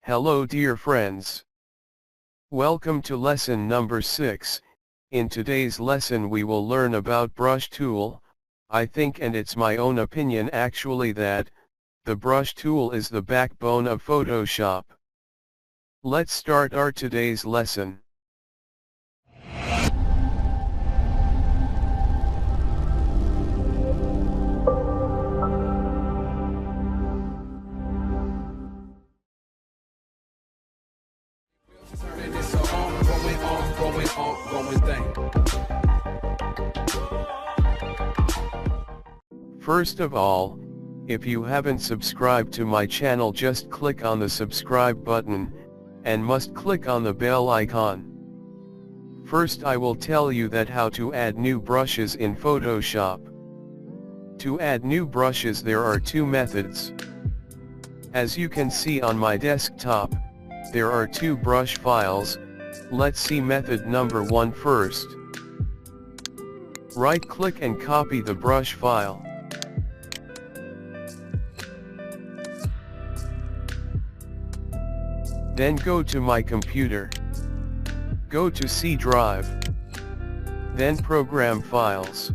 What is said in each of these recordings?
Hello dear friends. Welcome to lesson number 6. In today's lesson we will learn about brush tool. I think, and it's my own opinion actually, that the brush tool is the backbone of Photoshop. Let's start our today's lesson. First of all, if you haven't subscribed to my channel, just click on the subscribe button, and must click on the bell icon. First I will tell you that how to add new brushes in Photoshop. To add new brushes there are two methods. As you can see on my desktop, there are two brush files. Let's see method number 1 first. Right click and copy the brush file. Then go to my computer. Go to C drive. Then program files.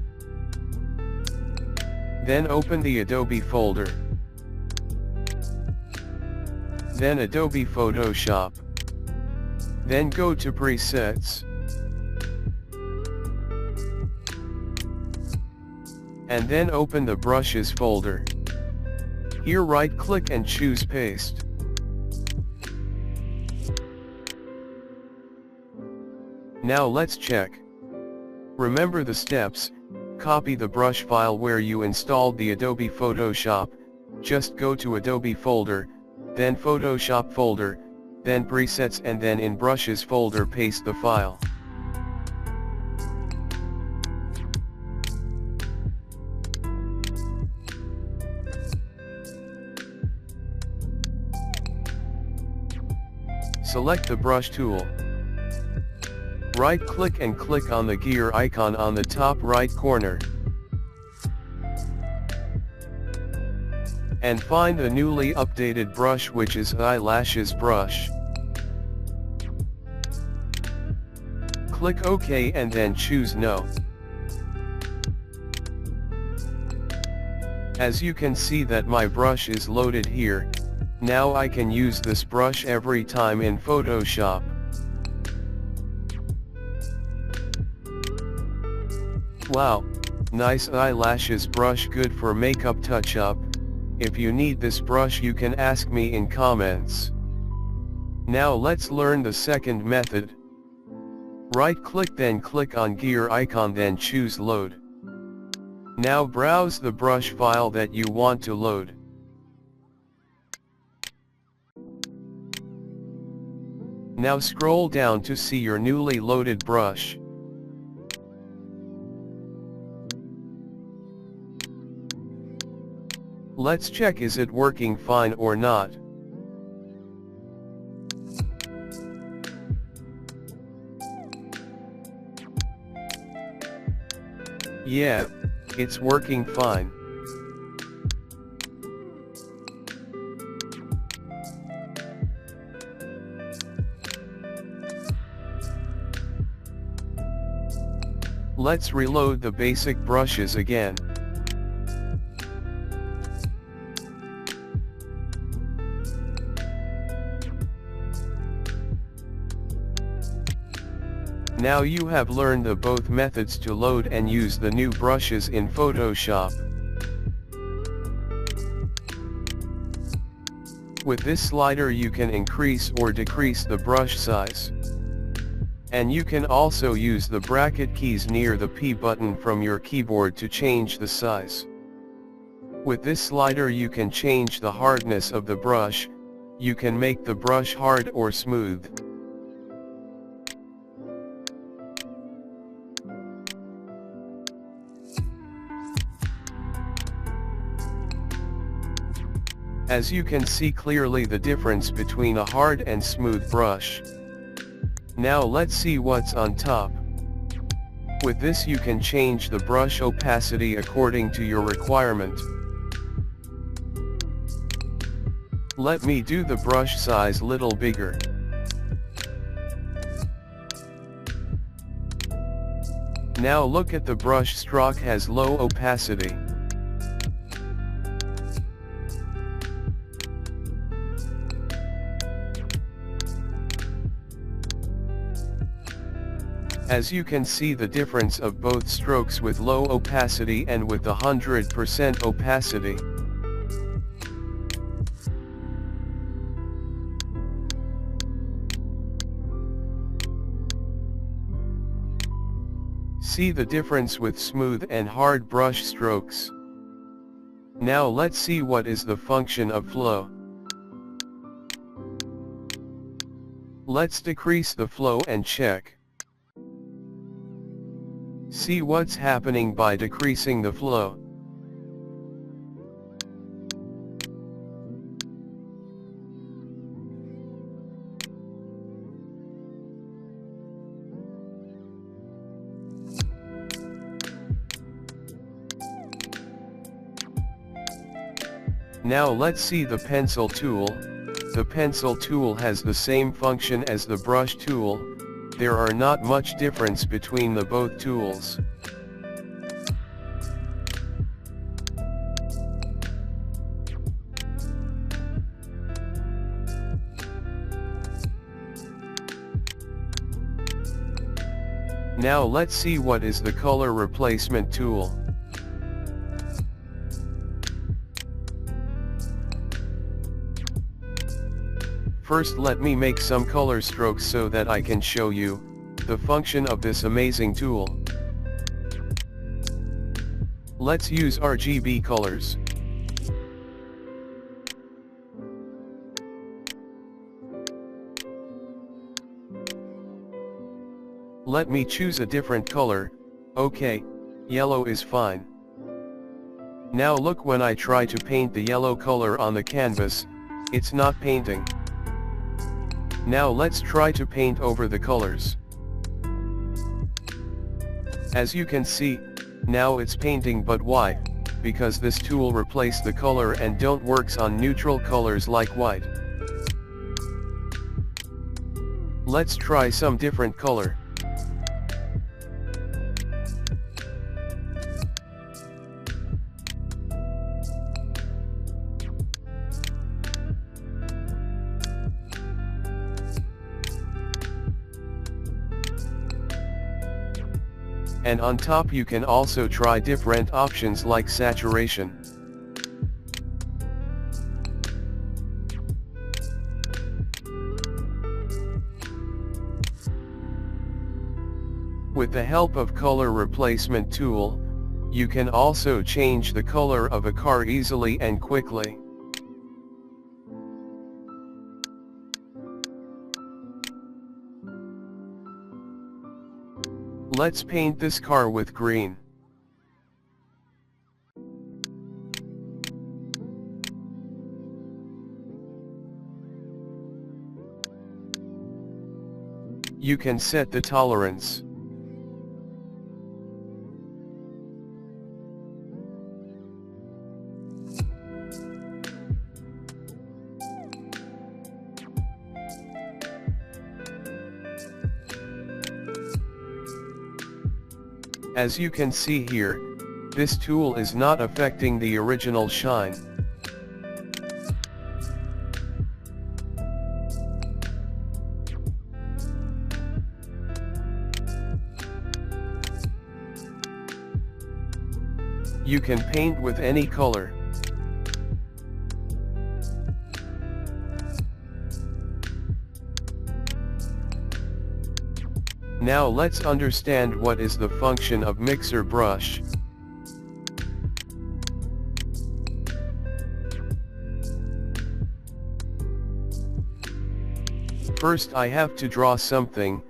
Then open the Adobe folder. Then Adobe Photoshop. Then go to presets. And then open the brushes folder. Here right click and choose paste. Now let's check. Remember the steps. Copy the brush file where you installed the Adobe Photoshop, just go to Adobe folder, then Photoshop folder, then presets, and then in brushes folder paste the file. Select the brush tool. Right click and click on the gear icon on the top right corner. And find the newly updated brush, which is eyelashes brush. Click OK and then choose no. As you can see that my brush is loaded here. Now I can use this brush every time in Photoshop. Wow, nice eyelashes brush, good for makeup touch-up. If you need this brush you can ask me in comments. Now let's learn the second method. Right click, then click on gear icon, then choose load. Now browse the brush file that you want to load. Now scroll down to see your newly loaded brush. Let's check, is it working fine or not. Yeah, it's working fine. Let's reload the basic brushes again. Now you have learned the both methods to load and use the new brushes in Photoshop. With this slider you can increase or decrease the brush size. And you can also use the bracket keys near the P button from your keyboard to change the size. With this slider you can change the hardness of the brush. You can make the brush hard or smooth. As you can see clearly the difference between a hard and smooth brush. Now let's see what's on top. With this you can change the brush opacity according to your requirement. Let me do the brush size little bigger. Now look at the brush stroke has low opacity. As you can see the difference of both strokes with low opacity and with 100% opacity. See the difference with smooth and hard brush strokes. Now let's see what is the function of flow. Let's decrease the flow and check. See what's happening by decreasing the flow. Now let's see the pencil tool. The pencil tool has the same function as the brush tool. There are not much difference between the both tools. Now let's see what is the color replacement tool. First let me make some color strokes so that I can show you the function of this amazing tool. Let's use RGB colors. Let me choose a different color. Okay, yellow is fine. Now look, when I try to paint the yellow color on the canvas, it's not painting. Now let's try to paint over the colors. As you can see, now it's painting, but why? Because this tool replace the color and don't works on neutral colors like white. Let's try some different color. And on top you can also try different options like saturation. With the help of color replacement tool, you can also change the color of a car easily and quickly. Let's paint this car with green. You can set the tolerance. As you can see here, this tool is not affecting the original shine. You can paint with any color. Now let's understand what is the function of mixer brush. First I have to draw something.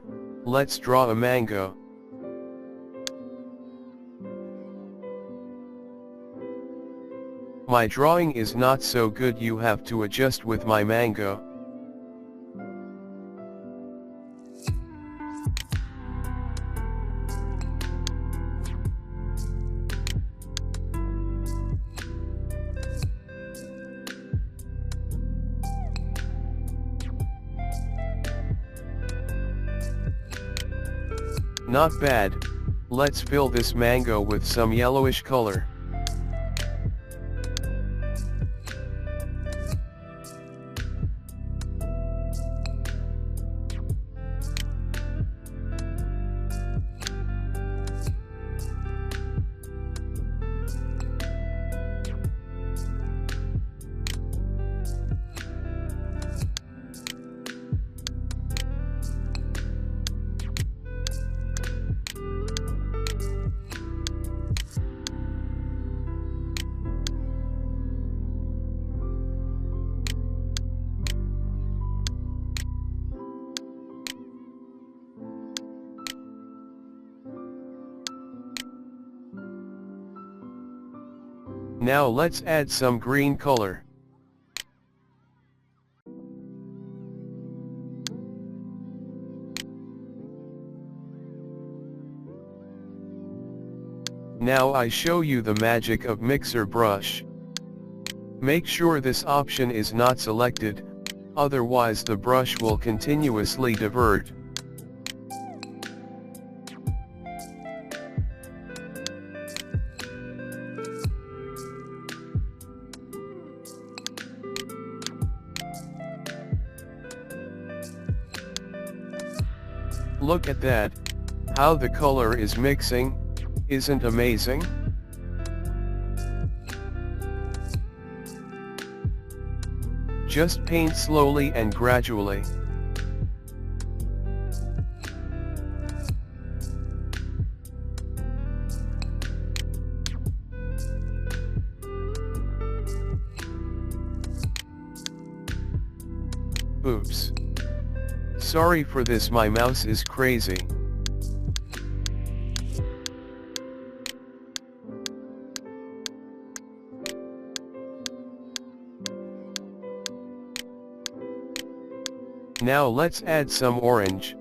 Let's draw a mango. My drawing is not so good, you have to adjust with my mango. Not bad. Let's fill this mango with some yellowish color. Now let's add some green color. Now I show you the magic of mixer brush. Make sure this option is not selected, otherwise the brush will continuously divert. Look at that, how the color is mixing, isn't amazing? Just paint slowly and gradually. Oops. Sorry for this, my mouse is crazy. Now let's add some orange.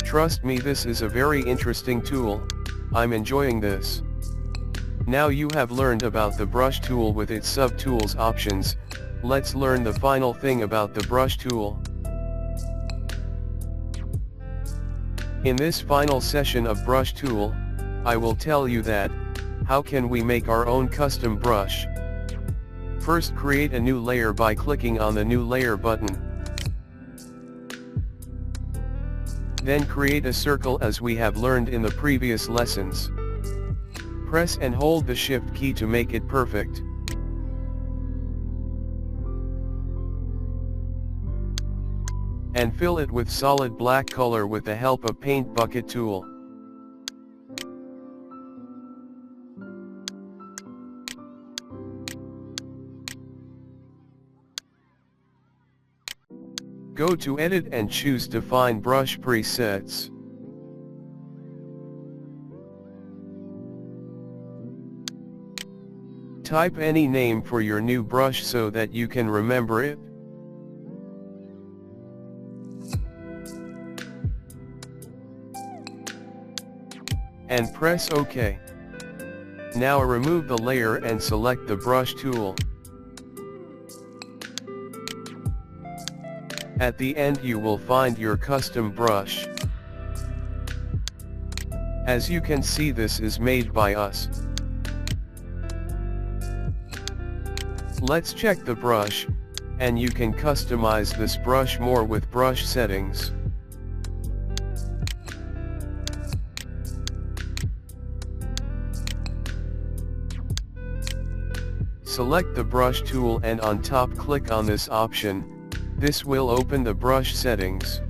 Trust me, this is a very interesting tool. I'm enjoying this. Now you have learned about the brush tool with its sub-tools options. Let's learn the final thing about the brush tool. In this final session of brush tool, I will tell you that, how can we make our own custom brush. First, create a new layer by clicking on the new layer button. Then create a circle as we have learned in the previous lessons. Press and hold the Shift key to make it perfect. And fill it with solid black color with the help of Paint Bucket tool. Go to Edit and choose Define Brush Presets. Type any name for your new brush so that you can remember it. And press OK. Now remove the layer and select the brush tool. At the end you will find your custom brush. As you can see, this is made by us. Let's check the brush, and you can customize this brush more with brush settings. Select the brush tool and on top click on this option. This will open the brush settings.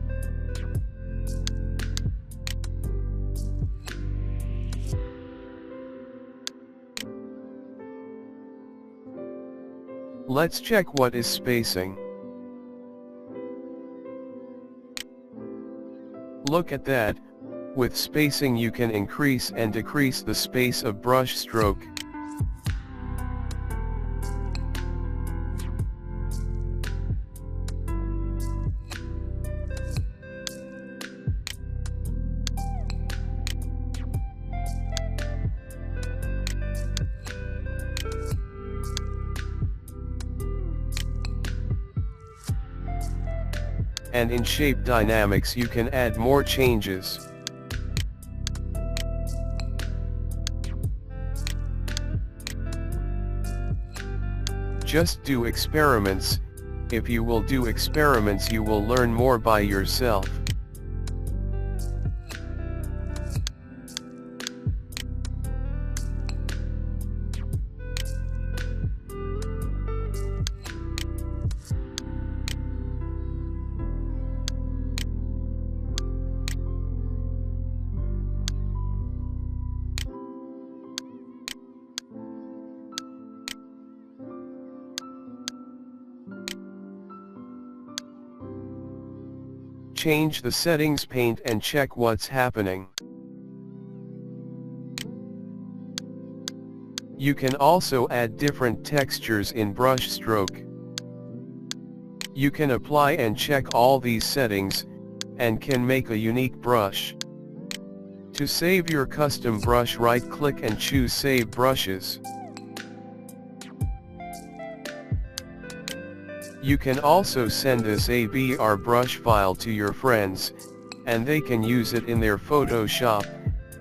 Let's check what is spacing. Look at that, with spacing you can increase and decrease the space of brush stroke. and in shape dynamics you can add more changes. Just do experiments. If you will do experiments you will learn more by yourself. Change the settings paint and check what's happening. You can also add different textures in brush stroke. You can apply and check all these settings, and can make a unique brush. To save your custom brush, right-click and choose Save Brushes. You can also send this ABR brush file to your friends, and they can use it in their Photoshop,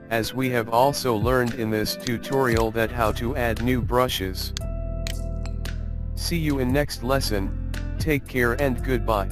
as we have also learned in this tutorial that how to add new brushes. See you in next lesson, take care and goodbye.